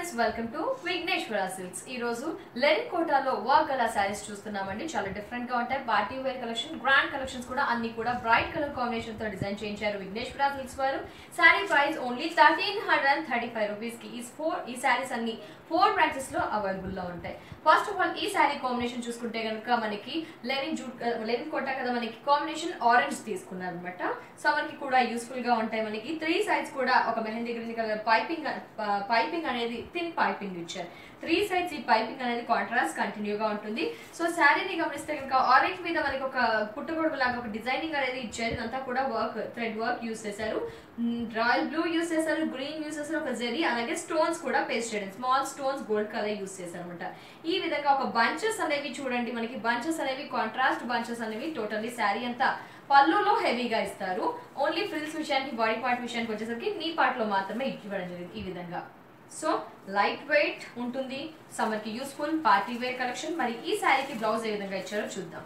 Friends welcome to Vighneshwara Silks. ఈ రోజు Lenin కోటాలో వర్క్ గల సారీస్ చూస్తున్నామండి. చాలా డిఫరెంట్ గా ఉంటాయి. Party wear collection, grand collections కూడా అన్ని కూడా బ్రైట్ కలర్ కాంబినేషన్ తో డిజైన్ చేయించారు విఘ్నేశ్వర సిల్క్స్ వారు. సారీ ప్రైస్ ఓన్లీ 1335 రూపీస్ కి ఈ సారీస్ అన్ని 4 బ్రాంచెస్ లో అవైలబుల్ లో ఉంటాయి. ఫస్ట్ ఆఫ్ ఆల్ ఈ సారీ కాంబినేషన్ చూసుకుంటే కనుక మనకి లెనిన్ కోటా కదా, మనకి కాంబినేషన్ ఆరెంజ్ తీసుకున్నారు అనమాట. సో మనకి కూడా యూస్ఫుల్ గా ఉంటాయి. మనకి 3 సైడ్స్ కూడా ఒక మెహందీ గ్రీన్ కలర్ పైపింగ్ అనేది థిన్ పైపింగ్ ఇచ్చారు. 3 సైడ్స్ ఈ పైపింగ్ అనేది కాంట్రాస్ట్ కంటిన్యూగా ఉంటుంది. సో శారీని గమనిస్తే కనుక ఆరెంజ్ మీద మనకి ఒక పుట్టగొడుగు లాగా ఒక డిజైనింగ్ అనేది ఇచ్చారు. ఇదంతా కూడా థ్రెడ్ వర్క్ యూస్ చేశారు. రాయల్ బ్లూ యూస్ చేశారు, గ్రీన్ యూస్ చేశారు, ఒక జెరీ, అలాగే స్టోన్స్ కూడా పేస్ట్ చేయడం, small stones gold colour use చేశారు అనమాట. ఈ విధంగా ఒక బంచెస్ అనేవి చూడండి, మనకి బంచెస్ అనేవి కాంట్రాస్ట్ బంచెస్ అనేవి టోటల్లీ శారీ అంతా పళ్ళులో హెవీగా ఇస్తారు. ఓన్లీ ఫ్రిల్స్ విషయానికి, బాడీ పార్ట్ విషయానికి వచ్చేసరికి నీ పార్ట్ లో మాత్రమే ఇవ్వడం జరిగింది ఈ విధంగా. సో లైట్ వెయిట్ ఉంటుంది, సమ్మర్ కి యూస్ఫుల్ పార్టీ వేర్ కలెక్షన్. మరి ఈ శారీకి బ్లౌజ్ ఏ విధంగా ఇచ్చారో చూద్దాం.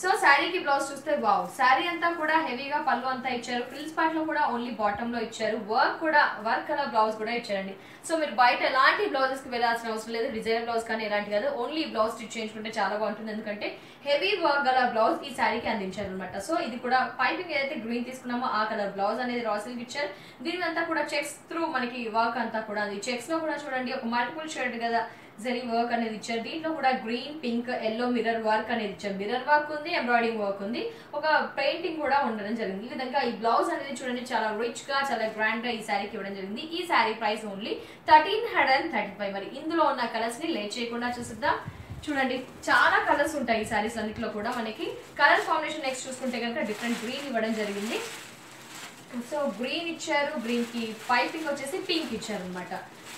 సో శారీకి బ్లౌజ్ చూస్తే వావ్, శారీ అంతా కూడా హెవీగా పళ్ళు అంతా ఇచ్చారు. ఫ్రిల్స్ పార్ట్ లో కూడా ఓన్లీ బాటమ్ లో ఇచ్చారు. వర్క్ కలర్ బ్లౌజ్ కూడా ఇచ్చారండి. సో మీరు బయట ఎలాంటి బ్లౌజెస్ కి వెళ్ళాల్సిన అవసరం లేదు. డిజైనర్ బ్లౌజ్ కానీ ఎలాంటి కాదు, ఓన్లీ బ్లౌజ్ స్టిచ్ చేయించుకుంటే చాలా బాగుంటుంది. ఎందుకంటే హెవీ వర్క్ గల బ్లౌజ్ ఈ శారీకి అందించారు అనమాట. సో ఇది కూడా పైపింగ్ ఏదైతే గ్రీన్ తీసుకున్నామో ఆ కలర్ బ్లౌజ్ అనేది రా సిల్క్ ఇచ్చారు. దీని అంతా కూడా చెక్స్ త్రూ మనకి వర్క్ అంతా కూడా అది చెక్స్ లో కూడా చూడండి ఒక మల్టిపుల్ షేడ్ కదా జరీ వర్క్ అనేది ఇచ్చారు. దీంట్లో కూడా green, pink, yellow mirror work అనేది ఇచ్చారు. మిర్రర్ వర్క్ ఉంది, ఎంబ్రాయిడింగ్ వర్క్ ఉంది, ఒక పెయింటింగ్ కూడా ఉండడం జరిగింది. ఈ విధంగా ఈ బ్లౌజ్ అనేది చూడండి చాలా రిచ్ గా, చాలా గ్రాండ్ గా ఈ శారీకి ఇవ్వడం జరిగింది. ఈ శారీ ప్రైస్ ఓన్లీ 1335. మరి ఇందులో ఉన్న కలర్స్ ని లేట్ చేయకుండా చూసిద్దాం. చూడండి చాలా కలర్స్ ఉంటాయి ఈ శారీస్ అన్నింటిలో కూడా. మనకి కలర్ కాంబినేషన్ నెక్స్ట్ చూసుకుంటే కనుక డిఫరెంట్ గ్రీన్ ఇవ్వడం జరిగింది. సో గ్రీన్ ఇచ్చారు, గ్రీన్ కి పైపింగ్ వచ్చేసి పింక్ ఇచ్చారు అనమాట.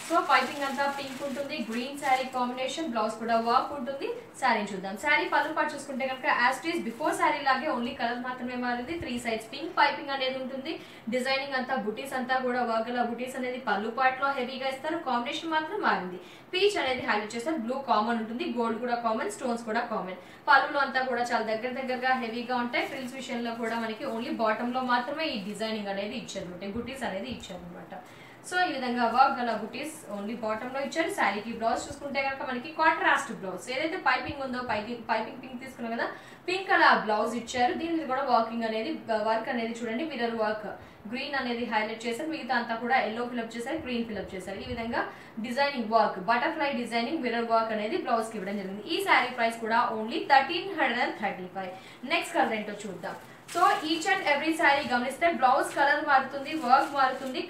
సో పైపింగ్ అంతా పింక్ ఉంటుంది. గ్రీన్ శారీ కాంబినేషన్, బ్లౌజ్ కూడా వర్క్ ఉంటుంది. శారీ చూద్దాం. శారీ పళ్ళు పాటు చూసుకుంటే కనుక యాస్టీస్ బిఫోర్ శారీ లాగే ఓన్లీ కలర్ మాత్రమే మారింది. 3 సైడ్స్ పింక్ పైపింగ్ అనేది ఉంటుంది. డిజైనింగ్ అంతా బుటీస్ అంతా కూడా వర్క్ గల బుటీస్ అనేది పళ్ళు పాట్ లో హెవీగా ఇస్తారు. కాంబినేషన్ మాత్రం మారింది. పీచ్ అనేది హైలైట్ చేస్తారు. బ్లూ కామన్ ఉంటుంది, గోల్డ్ కూడా కామన్, స్టోన్స్ కూడా కామన్. పళ్ళులో అంతా కూడా చాలా దగ్గరగా హెవీగా ఉంటాయి. ఫ్రిల్స్ విషయంలో కూడా మనకి ఓన్లీ బాటమ్ లో మాత్రమే ఈ డిజైనింగ్ అనేది ఇచ్చారు, బుటీస్ అనేది ఇచ్చారు అనమాట. సో ఈ విధంగా వర్క్ గల బుటీస్ ఓన్లీ బాటమ్ లో ఇచ్చారు. శారీకి బ్లౌజ్ చూసుకుంటే కనుక మనకి కాంట్రాస్ట్ బ్లౌజ్, ఏదైతే పైపింగ్ ఉందో పైపింగ్ పింక్ తీసుకున్నాం కదా, పింక్ కలర్ బ్లౌజ్ ఇచ్చారు. దీని మీద కూడా వర్క్ అనేది చూడండి మిర్రర్ వర్క్, గ్రీన్ అనేది హైలైట్ చేశారు. మిగతా అంతా కూడా ఎల్లో ఫిల్అప్ చేశారు, గ్రీన్ ఫిల్అప్ చేశారు. ఈ విధంగా designing work, butterfly designing, mirror work అనేది బ్లౌజ్ కి ఇవ్వడం జరిగింది. ఈ శారీ ప్రైస్ కూడా ఓన్లీ 1335. నెక్స్ట్ కలర్ ఏంటో చూద్దాం. So each and every sari గమనిస్తే బ్లౌజ్ కలర్ మారుతుంది, వర్క్ మారుతుంది,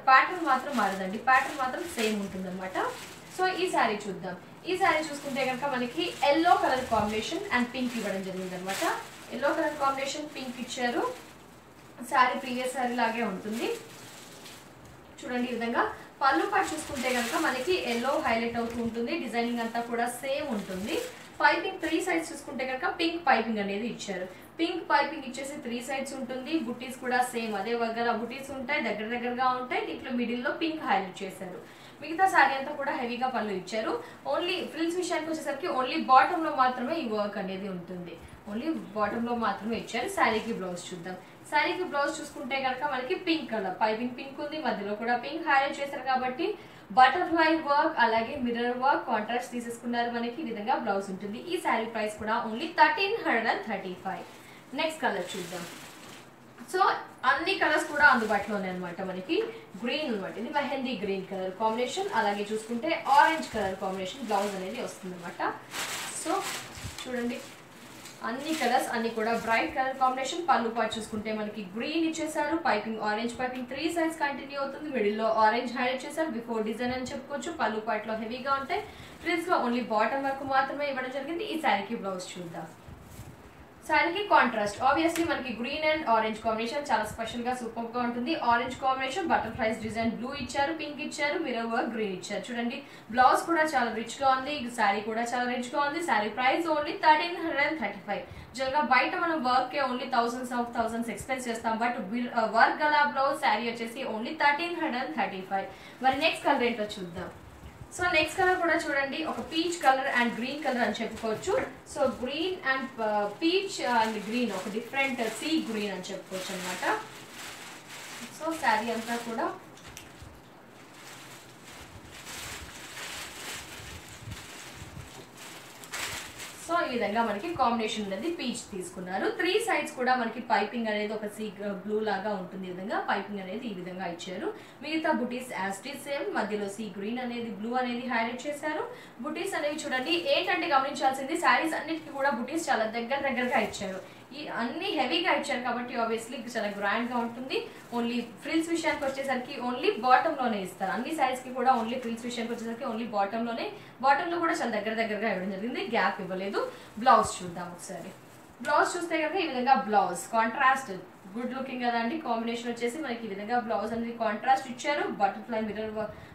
ప్యాటర్న్ మాత్రం మారదండి. ప్యాటర్న్ మాత్రం సేమ్ ఉంటుంది అనమాట. సో ఈ శారీ చూద్దాం. ఈ శారీ చూసుకుంటే కనుక మనకి yellow colour combination and pink ఇవ్వడం జరిగింది అనమాట. ఎల్లో కలర్ కాంబినేషన్, పింక్ ఇచ్చారు. శారీ ప్రీవియస్ శారీ లాగే ఉంటుంది. చూడండి ఈ విధంగా పళ్ళు పాటు చూసుకుంటే కనుక మనకి ఎల్లో హైలైట్ అవుతూ ఉంటుంది. డిజైనింగ్ అంతా కూడా సేమ్ ఉంటుంది. పైపింగ్ 3 సైడ్స్ చూసుకుంటే కనుక పింక్ పైపింగ్ అనేది ఇచ్చారు. పింక్ పైపింగ్ ఇచ్చేసి 3 సైడ్స్ ఉంటుంది. బుటీస్ కూడా సేమ్ అదే వగర బుటీస్ ఉంటాయి, దగ్గరగా ఉంటాయి. దీంట్లో మిడిల్ లో పింక్ హైలైట్ చేశారు. మిగతా శారీ అంతా కూడా హెవీగా పళ్ళు ఇచ్చారు. ఓన్లీ ఫ్రిల్స్ విషయానికి వచ్చేసరికి ఓన్లీ బాటమ్ లో మాత్రమే ఈ వర్క్ అనేది ఉంటుంది. ఓన్లీ బాటమ్ లో మాత్రమే ఇచ్చారు. శారీకి బ్లౌజ్ చూద్దాం. శారీకి బ్లౌజ్ చూసుకుంటే కనుక మనకి పింక్ కలర్ పైపింగ్ పింక్ ఉంది, మధ్యలో కూడా పింక్ హైలైట్ చేశారు కాబట్టి బటర్ఫ్లై వర్క్ అలాగే మిర్రర్ వర్క్ కాంట్రాస్ట్ తీసేసుకున్నారు. మనకి ఈ విధంగా బ్లౌజ్ ఉంటుంది. ఈ శారీ ప్రైస్ కూడా ఓన్లీ 1335. నెక్స్ట్ కలర్ చూద్దాం. సో అన్ని కలర్స్ కూడా అందుబాటులో ఉన్నాయి అనమాట. మనకి గ్రీన్ అనమాట, ఇది మెహందీ గ్రీన్ కలర్ కాంబినేషన్. అలాగే చూసుకుంటే ఆరెంజ్ కలర్ కాంబినేషన్ బ్లౌజ్ అనేది వస్తుంది అనమాట. సో చూడండి అన్ని కలర్స్ అన్ని కూడా బ్రైట్ కలర్ కాంబినేషన్. పళ్ళు పాటు చూసుకుంటే మనకి గ్రీన్ ఇచ్చేసారు. Piping orange piping 3 sides continue అవుతుంది. మిడిల్ లో ఆరెంజ్ హైలైట్ చేశారు. బిఫోర్ డిజైన్ అని చెప్పుకోవచ్చు. పళ్ళు పాటులో హెవీగా ఉంటాయి. ఫ్రిల్స్ లో ఓన్లీ బాటమ్ వరకు మాత్రమే ఇవ్వడం జరిగింది. ఈ శారీకి బ్లౌజ్ చూద్దాం. శారీకి కాంట్రాస్ట్ ఆబ్వియస్లీ మనకి గ్రీన్ అండ్ ఆరెంజ్ కాంబినేషన్ చాలా స్పెషల్ గా సూపర్ గా ఉంటుంది. Orange combination, butterflies design blue ఇచ్చారు, పింక్ ఇచ్చారు, మిర్రర్ వర్క్ గ్రీన్ ఇచ్చారు. చూడండి బ్లౌజ్ కూడా చాలా రిచ్ గా ఉంది. శారీ కూడా చాలా రిచ్ గా ఉంది. Sari price only 1335. జనరల్గా బయట మనం వర్క్ కే ఓన్లీ thousands ఎక్స్పెన్స్ చేస్తాం. బట్ వర్క్ గల బ్లౌజ్ శారీ వచ్చేసి ఓన్లీ 1335. మరి నెక్స్ట్ కలర్ ఏంటో చూద్దాం. సో నెక్స్ట్ కలర్ కూడా చూడండి ఒక peach colour and green colour అని చెప్పుకోవచ్చు. So green and peach and green ఒక డిఫరెంట్ సీ గ్రీన్ అని చెప్పుకోవచ్చు అనమాట. సో శారీ అంతా కూడా ఈ విధంగా మనకి కాంబినేషన్ అనేది పీచ్ తీసుకున్నారు. 3 సైడ్స్ కూడా మనకి పైపింగ్ అనేది ఒక సీ బ్లూ లాగా ఉంటుంది. ఈ విధంగా పైపింగ్ అనేది ఈ విధంగా ఇచ్చారు. మిగతా బుటీస్ యాజ్ ఇట్ ఈజ్ సేమ్, మధ్యలో సీ గ్రీన్ అనేది బ్లూ అనేది హైలైట్ చేశారు. బుటీస్ అనేవి చూడండి, ఏంటంటే గమనించాల్సింది శారీస్ అన్నిటికీ కూడా బుటీస్ చాలా దగ్గరగా ఇచ్చారు. ఈ అన్ని హెవీగా ఇచ్చారు కాబట్టి ఆబ్వియస్లీ చాలా గ్రాండ్ గా ఉంటుంది. ఓన్లీ ఫ్రిల్స్ విషయానికి వచ్చేసరికి ఓన్లీ బాటమ్ లోనే ఇస్తారు. అన్ని సైడ్స్ కి కూడా ఓన్లీ ఫ్రిల్స్ విషయానికి వచ్చేసరికి ఓన్లీ బాటమ్ లో కూడా చాలా దగ్గరగా ఇవ్వడం జరిగింది, గ్యాప్ ఇవ్వలేదు. బ్లౌజ్ చూద్దాం ఒకసారి. బ్లౌజ్ చూస్తే కనుక ఈ విధంగా బ్లౌజ్ కాంట్రాస్ట్ గుడ్ లుకింగ్ కదా అండి. కాంబినేషన్ వచ్చేసి మనకి ఈ విధంగా బ్లౌజ్ అనేది కాంట్రాస్ట్ ఇచ్చారు.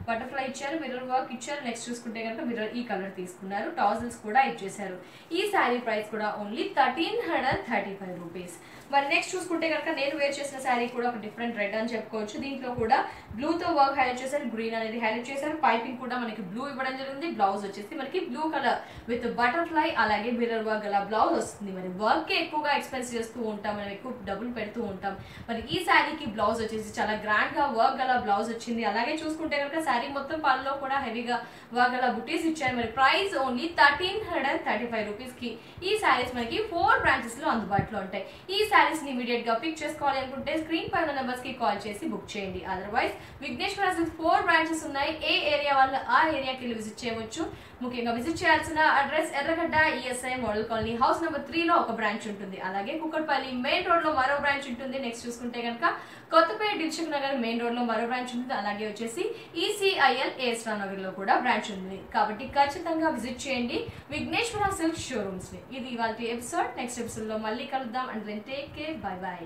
బటర్ఫ్లై ఇచ్చారు, మిర్రర్ వర్క్ ఇచ్చారు. నెక్స్ట్ చూసుకుంటే కనుక మిర్రర్ ఈ కలర్ తీసుకున్నారు. టాజిల్స్ కూడా ఇచ్చేసారు. ఈ శారీ ప్రైస్ కూడా ఓన్లీ 1335 రూపీస్. మరి నెక్స్ట్ చూసుకుంటే కనుక నేను వేర్ చేసిన శారీ కూడా ఒక డిఫరెంట్ రెడ్ అని చెప్పుకోవచ్చు. దీంట్లో కూడా బ్లూతో వర్క్ హైలైట్ చేశారు, గ్రీన్ అనేది హైలైట్ చేశారు. పైపింగ్ కూడా మనకి బ్లూ ఇవ్వడం జరిగింది. బ్లౌజ్ వచ్చేసి మనకి బ్లూ కలర్ విత్ బటర్ఫ్లై అలాగే మిర్రర్ వర్క్ గల బ్లౌజ్ వస్తుంది. మరి వర్క్ ఎక్కువగా ఎక్స్పెన్స్ చేస్తూ ఉంటాం, మనం ఎక్కువ డబ్బులు పెడుతూ ఉంటాం. మరి ఈ శారీకి బ్లౌజ్ వచ్చేసి చాలా గ్రాండ్ గా వర్క్ గల బ్లౌజ్ వచ్చింది. అలాగే చూసుకుంటే కనుక శారీ మొత్తం పళ్ళలో కూడా హెవీగా వర్క్ గల బుటీస్ ఇచ్చారు. మరి ప్రైస్ ఓన్లీ 1335 రూపీస్ కి ఈ శారీస్ మనకి 4 బ్రాంచెస్ లో అందుబాటులో ఉంటాయి. ఈ శారీస్ ని ఇమీడియట్ గా పిక్ చేసుకోవాలి అనుకుంటే స్క్రీన్ పై ఉన్న నెంబర్స్ కి కాల్ చేసి బుక్ చేయండి. అదర్వైజ్ విఘ్నేశ్వర సిల్క్స్ 4 బ్రాంచెస్ ఉన్నాయి. ఏ ఏరియా వాళ్ళు ఆ ఏరియాకి వెళ్ళి విజిట్ చేయవచ్చు. ముఖ్యంగా విజిట్ చేయాల్సిన అడ్రస్ ఎర్రగడ్డ ESI model colony house number 3 లో ఒక బ్రాంచ్ ఉంటుంది. అలాగే కుక్కట్పల్లి మెయిన్ రోడ్ లో మరో బ్రాంచ్ ఉంటుంది. నెక్స్ట్ చూసుకుంటే కనుక కొత్తపేట దిల్సుఖ్ నగర్ మెయిన్ రోడ్ లో మరో బ్రాంచ్ ఉంటుంది. అలాగే వచ్చేసి ఈసీఐఎల్ ఏస్ట్రా నగర్ లో కూడా బ్రాంచ్ ఉంది. కాబట్టి ఖచ్చితంగా విజిట్ చేయండి విఘ్నేశ్వర సిల్క్ షోరూమ్స్ ని. ఇది ఇవాళ ఎపిసోడ్. నెక్స్ట్ ఎపిసోడ్ లో మళ్ళీ కలుద్దాం. And then take care, bye by.